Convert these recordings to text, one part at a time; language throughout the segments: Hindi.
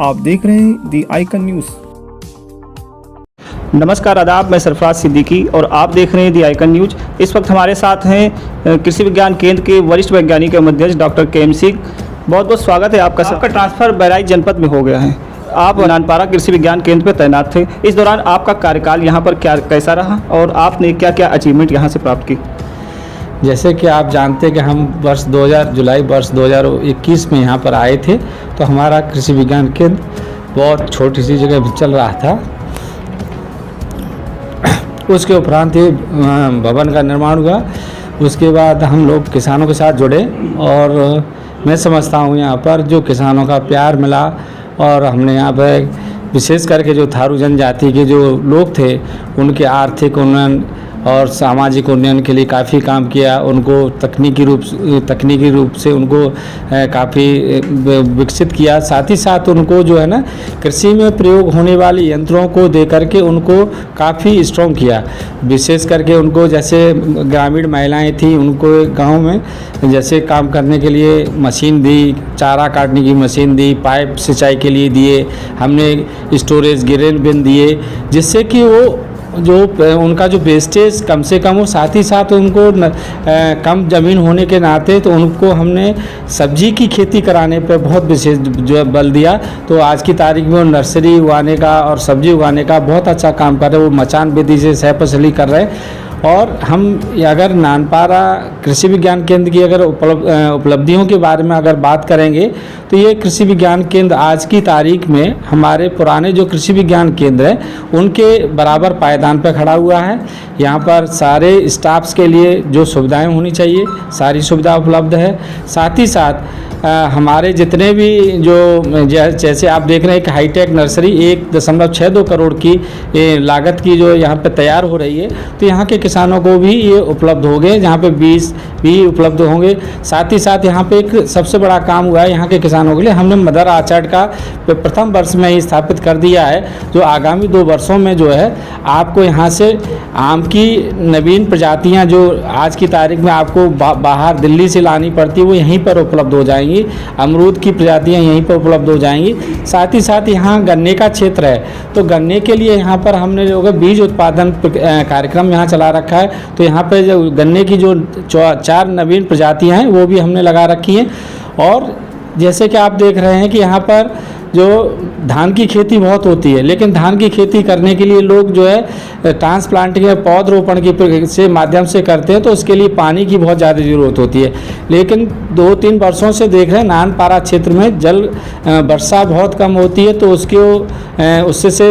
आप देख रहे हैं दी आइकन न्यूज़। नमस्कार, आदाब। मैं सरफराज सिद्दीकी और आप देख रहे हैं दी आइकन न्यूज। इस वक्त हमारे साथ हैं कृषि विज्ञान केंद्र के वरिष्ठ वैज्ञानिक एवं अध्यक्ष डॉक्टर के एम सिंह। बहुत बहुत स्वागत है आपका। सबका ट्रांसफर बहराइच जनपद में हो गया है। आप नानपारा कृषि विज्ञान केंद्र पर तैनात थे। इस दौरान आपका कार्यकाल यहाँ पर कैसा रहा और आपने क्या क्या अचीवमेंट यहाँ से प्राप्त की? जैसे कि आप जानते हैं कि हम जुलाई वर्ष 2021 में यहाँ पर आए थे, तो हमारा कृषि विज्ञान केंद्र बहुत छोटी सी जगह पर चल रहा था। उसके उपरांत ये भवन का निर्माण हुआ। उसके बाद हम लोग किसानों के साथ जुड़े और मैं समझता हूँ यहाँ पर जो किसानों का प्यार मिला और हमने यहाँ पर विशेष करके जो थारू जनजाति के जो लोग थे उनके आर्थिक उन्नयन और सामाजिक उन्नयन के लिए काफ़ी काम किया। उनको तकनीकी रूप से उनको काफ़ी विकसित किया। साथ ही साथ उनको जो है ना कृषि में प्रयोग होने वाले यंत्रों को दे करके उनको काफ़ी स्ट्रॉन्ग किया। विशेष करके उनको जैसे ग्रामीण महिलाएं थी उनको गांव में जैसे काम करने के लिए मशीन दी, चारा काटने की मशीन दी, पाइप सिंचाई के लिए दिए, हमने स्टोरेज गिरेन बिन दिए, जिससे कि वो जो उनका जो वेस्टेज कम से कम हो। साथ ही साथ उनको कम ज़मीन होने के नाते तो उनको हमने सब्जी की खेती कराने पर बहुत विशेष जो बल दिया। तो आज की तारीख में वो नर्सरी उगाने का और सब्जी उगाने का बहुत अच्छा काम कर रहे हैं। वो मचान विधि से सहफसली कर रहे हैं। और हम अगर नानपारा कृषि विज्ञान केंद्र की अगर उपलब्धियों के बारे में अगर बात करेंगे तो ये कृषि विज्ञान केंद्र आज की तारीख में हमारे पुराने जो कृषि विज्ञान केंद्र हैं उनके बराबर पायदान पर खड़ा हुआ है। यहाँ पर सारे स्टाफ्स के लिए जो सुविधाएं होनी चाहिए सारी सुविधा उपलब्ध है। साथ ही साथ हमारे जितने भी जो जैसे आप देख रहे हैं कि हाईटेक नर्सरी 1.62 करोड़ की लागत की जो यहाँ पे तैयार हो रही है, तो यहाँ के किसानों को भी ये उपलब्ध हो गए, जहाँ पे बीज भी उपलब्ध होंगे। साथ ही साथ यहाँ पे एक सबसे बड़ा काम हुआ है यहाँ के किसानों के लिए, हमने मदर आर्चर्ड का प्रथम वर्ष में ही स्थापित कर दिया है, जो आगामी 2 वर्षों में जो है आपको यहाँ से आम की नवीन प्रजातियाँ जो आज की तारीख में आपको बाहर दिल्ली से लानी पड़ती है वो यहीं पर उपलब्ध हो जाएंगी। अमरूद की प्रजातियां यहीं पर उपलब्ध हो जाएंगी। साथ ही साथ यहाँ गन्ने का क्षेत्र है, तो गन्ने के लिए यहाँ पर हमने जो बीज उत्पादन कार्यक्रम यहाँ चला रखा है। तो यहाँ पर जो गन्ने की जो 4 नवीन प्रजातियां हैं वो भी हमने लगा रखी हैं। और जैसे कि आप देख रहे हैं कि यहाँ पर जो धान की खेती बहुत होती है, लेकिन धान की खेती करने के लिए लोग जो है ट्रांसप्लांटिंग या पौधरोपण की से माध्यम से करते हैं, तो उसके लिए पानी की बहुत ज़्यादा ज़रूरत होती है। लेकिन 2-3 वर्षों से देख रहे हैं नानपारा क्षेत्र में जल वर्षा बहुत कम होती है, तो उससे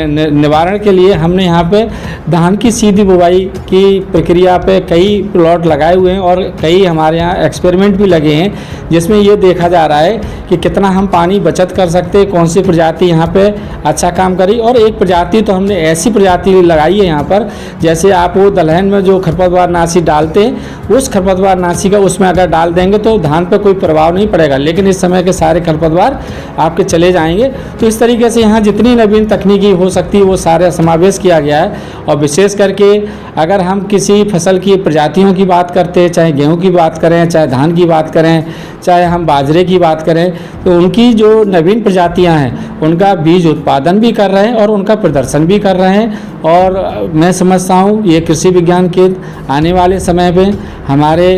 निवारण के लिए हमने यहाँ पे धान की सीधी बुवाई की प्रक्रिया पे कई प्लॉट लगाए हुए हैं और कई हमारे यहाँ एक्सपेरिमेंट भी लगे हैं, जिसमें ये देखा जा रहा है कि कितना हम पानी बचत कर सकते हैं, कौन सी प्रजाति यहाँ पे अच्छा काम करी। और एक प्रजाति तो हमने ऐसी प्रजाति लगाई है यहाँ पर, जैसे आप वो दलहन में जो खरपतवार नाशी डालते हैं उस खरपतवार नाशी का उसमें अगर डाल देंगे तो धान पर कोई प्रभाव नहीं पड़ेगा, लेकिन इस समय के सारे खरपतवार आपके चले जाएंगे। तो इस तरीके से यहाँ जितनी नवीन तकनीकी हो सकती है वो सारे समावेश किया गया है। और विशेष करके अगर हम किसी फसल की प्रजातियों की बात करते हैं, चाहे गेहूँ की बात करें, चाहे धान की बात करें, चाहे हम बाजरे की बात करें, तो उनकी जो नवीन प्रजातियां हैं उनका बीज उत्पादन भी कर रहे हैं और उनका प्रदर्शन भी कर रहे हैं। और मैं समझता हूँ ये कृषि विज्ञान केंद्र आने वाले समय में हमारे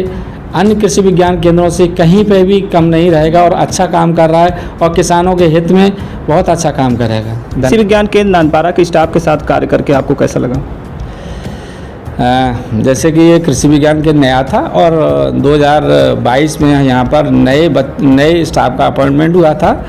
अन्य कृषि विज्ञान केंद्रों से कहीं पे भी कम नहीं रहेगा और अच्छा काम कर रहा है और किसानों के हित में बहुत अच्छा काम करेगा। कृषि विज्ञान केंद्र नानपारा के स्टाफ के साथ कार्य करके आपको कैसा लगा? जैसे कि ये कृषि विज्ञान केंद्र नया था और 2022 में यहाँ पर नए स्टाफ का अपॉइंटमेंट हुआ था।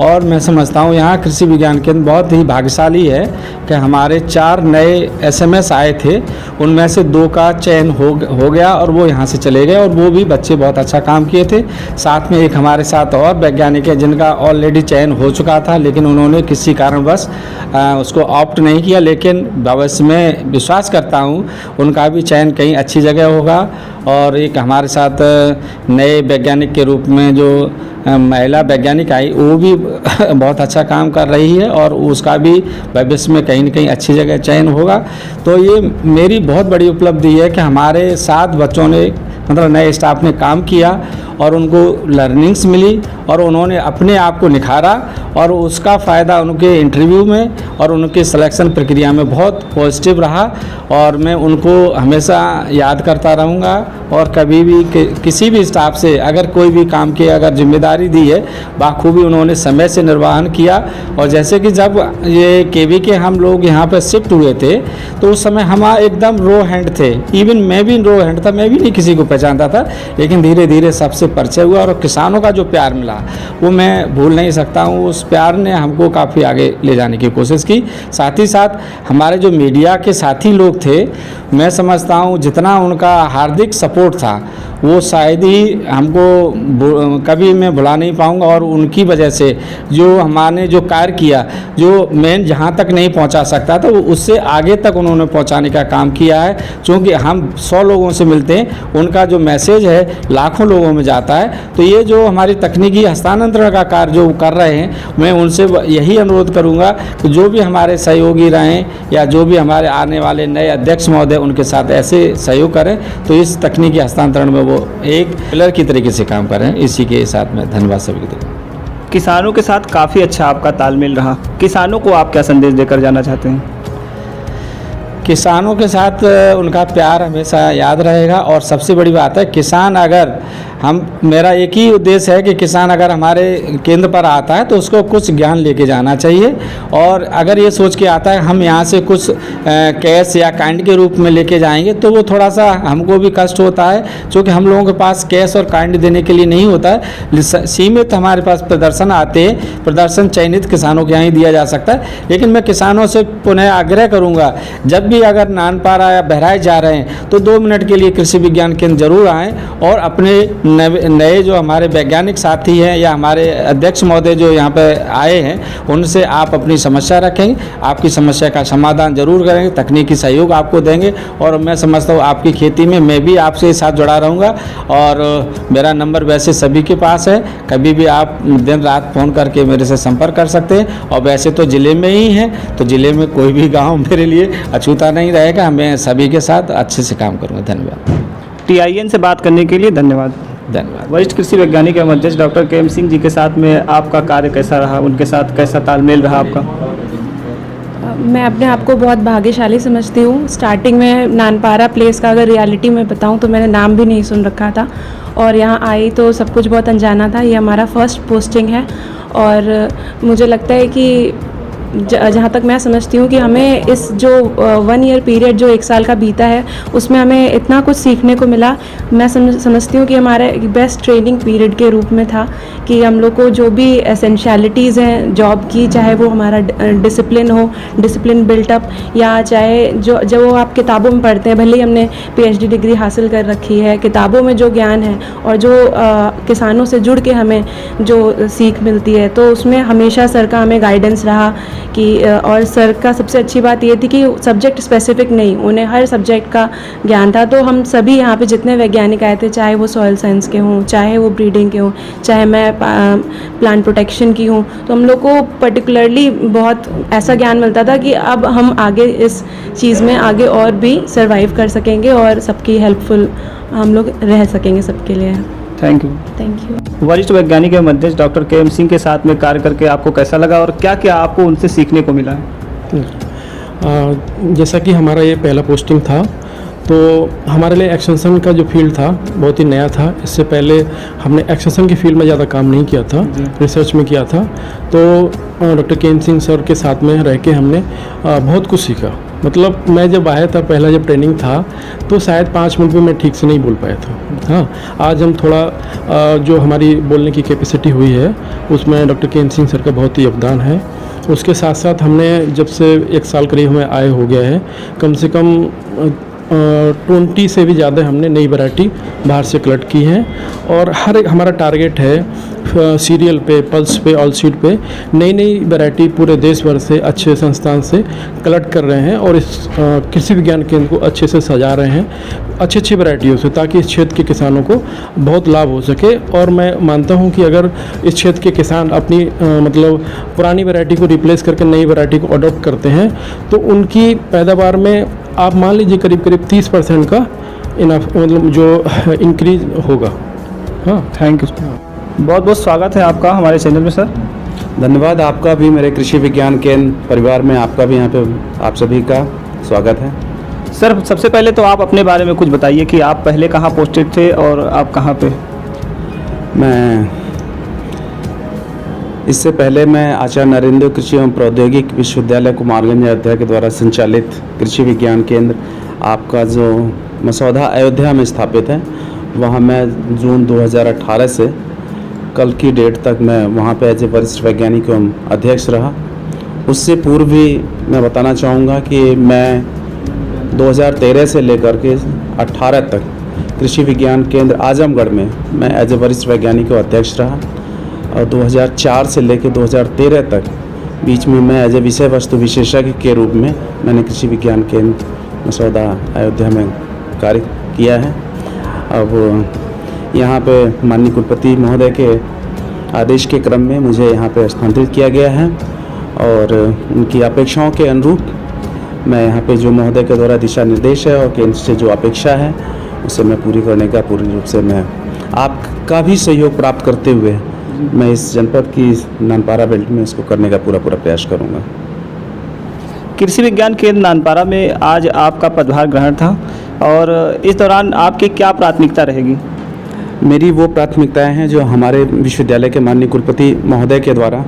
और मैं समझता हूँ यहाँ कृषि विज्ञान केंद्र बहुत ही भाग्यशाली है कि हमारे 4 नए SMS आए थे, उनमें से 2 का चयन हो गया और वो यहाँ से चले गए और वो भी बच्चे बहुत अच्छा काम किए थे। साथ में एक हमारे साथ और वैज्ञानिक है जिनका ऑलरेडी चयन हो चुका था, लेकिन उन्होंने किसी कारणवश उसको ऑप्ट नहीं किया, लेकिन भविष्य में विश्वास करता हूँ उनका भी चयन कहीं अच्छी जगह होगा। और एक हमारे साथ नए वैज्ञानिक के रूप में जो महिला वैज्ञानिक आई वो भी बहुत अच्छा काम कर रही है और उसका भी भविष्य में कहीं न कहीं अच्छी जगह चयन होगा। तो ये मेरी बहुत बड़ी उपलब्धि है कि हमारे 7 बच्चों ने मतलब नए स्टाफ ने काम किया और उनको लर्निंग्स मिली और उन्होंने अपने आप को निखारा और उसका फ़ायदा उनके इंटरव्यू में और उनके सिलेक्शन प्रक्रिया में बहुत पॉजिटिव रहा और मैं उनको हमेशा याद करता रहूँगा। और कभी भी किसी भी स्टाफ से अगर कोई भी काम की अगर जिम्मेदारी दी है बाखूबी उन्होंने समय से निर्वहन किया। और जैसे कि जब ये केवी के हम लोग यहाँ पर शिफ्ट हुए थे तो उस समय हम एकदम रो हैंड थे, इवन मैं भी रो हैंड था, मैं भी नहीं किसी को पहचानता था, लेकिन धीरे धीरे सबसे परिचय हुआ और किसानों का जो प्यार मिला वो मैं भूल नहीं सकता हूँ। उस प्यार ने हमको काफ़ी आगे ले जाने की कोशिश की। साथ ही साथ हमारे जो मीडिया के साथी लोग थे, मैं समझता हूँ जितना उनका हार्दिक सपोर्ट था वो शायद ही हमको कभी मैं भुला नहीं पाऊँगा। और उनकी वजह से जो हमारे जो कार्य किया, जो मैं जहाँ तक नहीं पहुँचा सकता था वो उससे आगे तक उन्होंने पहुँचाने का काम किया है। क्योंकि हम 100 लोगों से मिलते हैं, उनका जो मैसेज है लाखों लोगों में जाता है। तो ये जो हमारी तकनीकी हस्तांतरण का कार्य जो कर रहे हैं, मैं उनसे यही अनुरोध करूँगा कि जो भी हमारे सहयोगी रहें या जो भी हमारे आने वाले नए अध्यक्ष महोदय उनके साथ ऐसे सहयोग करें तो इस तकनीकी हस्तांतरण में वो एक पिलर की तरीके से काम करें। इसी के साथ में धन्यवाद सभी को। किसानों के साथ काफ़ी अच्छा आपका तालमेल रहा, किसानों को आप क्या संदेश देकर जाना चाहते हैं? किसानों के साथ उनका प्यार हमेशा याद रहेगा। और सबसे बड़ी बात है, किसान अगर मेरा एक ही उद्देश्य है कि किसान अगर हमारे केंद्र पर आता है तो उसको कुछ ज्ञान लेके जाना चाहिए। और अगर ये सोच के आता है हम यहाँ से कुछ कैश या काइंड के रूप में लेके जाएंगे तो वो थोड़ा सा हमको भी कष्ट होता है, क्योंकि हम लोगों के पास कैश और काइंड देने के लिए नहीं होता है। सीमित हमारे पास प्रदर्शन आते हैं, प्रदर्शन चयनित किसानों के यहाँ ही दिया जा सकता है। लेकिन मैं किसानों से पुनः आग्रह करूँगा, जब भी अगर नानपारा या बहराइच जा रहे हैं तो 2 मिनट के लिए कृषि विज्ञान केंद्र जरूर आएँ और अपने नए जो हमारे वैज्ञानिक साथी हैं या हमारे अध्यक्ष महोदय जो यहाँ पे आए हैं उनसे आप अपनी समस्या रखेंगे, आपकी समस्या का समाधान जरूर करेंगे, तकनीकी सहयोग आपको देंगे। और मैं समझता हूँ आपकी खेती में मैं भी आपसे साथ जुड़ा रहूँगा। और मेरा नंबर वैसे सभी के पास है, कभी भी आप दिन रात फ़ोन करके मेरे से संपर्क कर सकते हैं। और वैसे तो ज़िले में ही हैं तो ज़िले में कोई भी गाँव मेरे लिए अछूता नहीं रहेगा। मैं सभी के साथ अच्छे से काम करूँगा। धन्यवाद। TIN से बात करने के लिए धन्यवाद। धन्यवाद। वरिष्ठ कृषि वैज्ञानिक एवं अध्यक्ष डॉक्टर केएम सिंह जी के साथ में आपका कार्य कैसा रहा, उनके साथ कैसा तालमेल रहा आपका? मैं अपने आप को बहुत भाग्यशाली समझती हूँ। स्टार्टिंग में नानपारा प्लेस का अगर रियलिटी में बताऊँ तो मैंने नाम भी नहीं सुन रखा था और यहाँ आई तो सब कुछ बहुत अनजाना था। ये हमारा फर्स्ट पोस्टिंग है और मुझे लगता है कि जहाँ तक मैं समझती हूँ कि हमें इस जो 1 ईयर पीरियड जो 1 साल का बीता है उसमें हमें इतना कुछ सीखने को मिला। मैं समझती हूँ कि हमारे बेस्ट ट्रेनिंग पीरियड के रूप में था कि हम लोग को जो भी एसेंशियलिटीज़ हैं जॉब की, चाहे वो हमारा डिसिप्लिन हो, डिसिप्लिन बिल्टअप, या चाहे जो आप किताबों में पढ़ते हैं, भले ही हमने PhD डिग्री हासिल कर रखी है, किताबों में जो ज्ञान है और जो किसानों से जुड़ के हमें जो सीख मिलती है तो उसमें हमेशा सर का हमें गाइडेंस रहा कि और सर का सबसे अच्छी बात ये थी कि सब्जेक्ट स्पेसिफिक नहीं, उन्हें हर सब्जेक्ट का ज्ञान था। तो हम सभी यहाँ पे जितने वैज्ञानिक आए थे, चाहे वो सॉइल साइंस के हों, चाहे वो ब्रीडिंग के हों, चाहे मैं प्लांट प्रोटेक्शन की हूँ, तो हम लोग को पर्टिकुलरली बहुत ऐसा ज्ञान मिलता था कि अब हम आगे इस चीज़ में आगे और भी सर्वाइव कर सकेंगे और सबकी हेल्पफुल हम लोग रह सकेंगे सबके लिए। Thank you. वरिष्ठ वैज्ञानिक एवं अध्यक्ष डॉक्टर केएम सिंह के साथ में कार्य करके आपको कैसा लगा और क्या क्या आपको उनसे सीखने को मिला है? जैसा कि हमारा ये पहला पोस्टिंग था तो हमारे लिए एक्सटेंशन का जो फील्ड था बहुत ही नया था। इससे पहले हमने एक्सटेंशन की फील्ड में ज़्यादा काम नहीं किया था, रिसर्च में किया था। तो डॉक्टर केएम सिंह सर के साथ में रह के हमने बहुत कुछ सीखा। मतलब मैं जब आया था पहला जब ट्रेनिंग था तो शायद 5 मिनट में मैं ठीक से नहीं बोल पाया था। हाँ, आज हम थोड़ा जो हमारी बोलने की कैपेसिटी हुई है उसमें डॉक्टर केएम सिंह सर का बहुत ही योगदान है। उसके साथ साथ हमने जब से 1 साल करीब हमें आए हो गया है, कम से कम 20 से भी ज़्यादा हमने नई वैरायटी बाहर से कलेक्ट की है। और हर एक हमारा टारगेट है सीरियल पे, पल्स पे, ऑल सीड पे नई वैरायटी पूरे देश भर से अच्छे संस्थान से कलेक्ट कर रहे हैं और इस कृषि विज्ञान केंद्र को अच्छे से सजा रहे हैं अच्छी वैरायटियों से, ताकि इस क्षेत्र के किसानों को बहुत लाभ हो सके। और मैं मानता हूं कि अगर इस क्षेत्र के किसान अपनी मतलब पुरानी वैरायटी को रिप्लेस करके नई वैरायटी को अडॉप्ट करते हैं तो उनकी पैदावार में आप मान लीजिए करीब 30% का इनफ मतलब जो इंक्रीज होगा। हाँ, थैंक यू। बहुत बहुत स्वागत है आपका हमारे चैनल में सर। धन्यवाद आपका भी, मेरे कृषि विज्ञान केंद्र परिवार में आपका भी यहाँ पे आप सभी का स्वागत है। सर सबसे पहले तो आप अपने बारे में कुछ बताइए कि आप पहले कहाँ पोस्टेड थे और आप कहाँ पे? मैं इससे पहले मैं आचार्य नरेंद्र कृषि एवं प्रौद्योगिक विश्वविद्यालय कुमारगंज अयोध्या के द्वारा संचालित कृषि विज्ञान केंद्र आपका जो मसौदा अयोध्या में स्थापित है, वहाँ मैं जून 2018 से कल की डेट तक मैं वहाँ पे एज ए वरिष्ठ वैज्ञानिक एवं अध्यक्ष रहा। उससे पूर्व भी मैं बताना चाहूँगा कि मैं 2013 से लेकर के 18 तक कृषि विज्ञान केंद्र आजमगढ़ में मैं एज ए वरिष्ठ वैज्ञानिक एवं अध्यक्ष रहा, और 2004 से लेकर 2013 तक बीच में मैं एज ए विषय वस्तु विशेषज्ञ के रूप में मैंने कृषि विज्ञान केंद्र मसौदा अयोध्या में कार्य किया है। अब यहाँ पे माननीय कुलपति महोदय के आदेश के क्रम में मुझे यहाँ पे स्थानांतरित किया गया है, और उनकी अपेक्षाओं के अनुरूप मैं यहाँ पे जो महोदय के द्वारा दिशा निर्देश है और केंद्र से जो अपेक्षा है उसे मैं पूरी करने का पूर्ण रूप से मैं आपका भी सहयोग प्राप्त करते हुए मैं इस जनपद की नानपारा बेल्ट में इसको करने का पूरा प्रयास करूँगा। कृषि विज्ञान केंद्र नानपारा में आज आपका पदभार ग्रहण था, और इस दौरान आपकी क्या प्राथमिकता रहेगी? मेरी वो प्राथमिकताएं हैं जो हमारे विश्वविद्यालय के माननीय कुलपति महोदय के द्वारा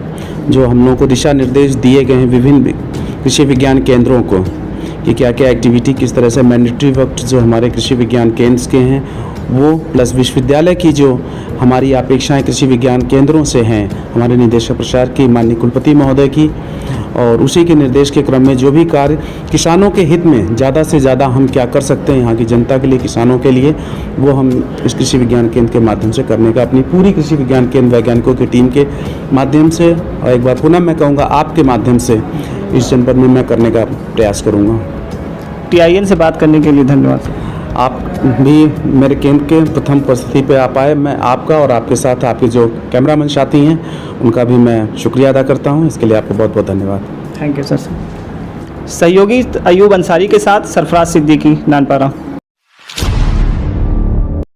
जो हम लोगों को दिशा निर्देश दिए गए हैं विभिन्न कृषि विज्ञान केंद्रों को, कि क्या क्या एक्टिविटी किस तरह से मैंडेटरी वक्त जो हमारे कृषि विज्ञान केंद्र के हैं वो, प्लस विश्वविद्यालय की जो हमारी अपेक्षाएं कृषि विज्ञान केंद्रों से हैं, हमारे निदेशक प्रसार की माननीय कुलपति महोदय की, और उसी के निर्देश के क्रम में जो भी कार्य किसानों के हित में ज़्यादा से ज़्यादा हम क्या कर सकते हैं यहाँ की जनता के लिए, किसानों के लिए, वो हम इस कृषि विज्ञान केंद्र के माध्यम से करने का अपनी पूरी कृषि विज्ञान केंद्र वैज्ञानिकों की टीम के माध्यम से, और एक बार पुनः मैं कहूँगा आपके माध्यम से इस जनपद में मैं करने का प्रयास करूँगा। TIN से बात करने के लिए धन्यवाद। आप भी मेरे केंद्र के प्रथम उपस्थिति पे आप आए, मैं आपका और आपके साथ आपके जो कैमरामैन साथी हैं उनका भी मैं शुक्रिया अदा करता हूं। इसके लिए आपको बहुत बहुत धन्यवाद। Thank you sir. सहयोगी अयूब अंसारी के साथ सरफराज सिद्दीकी, नानपारा।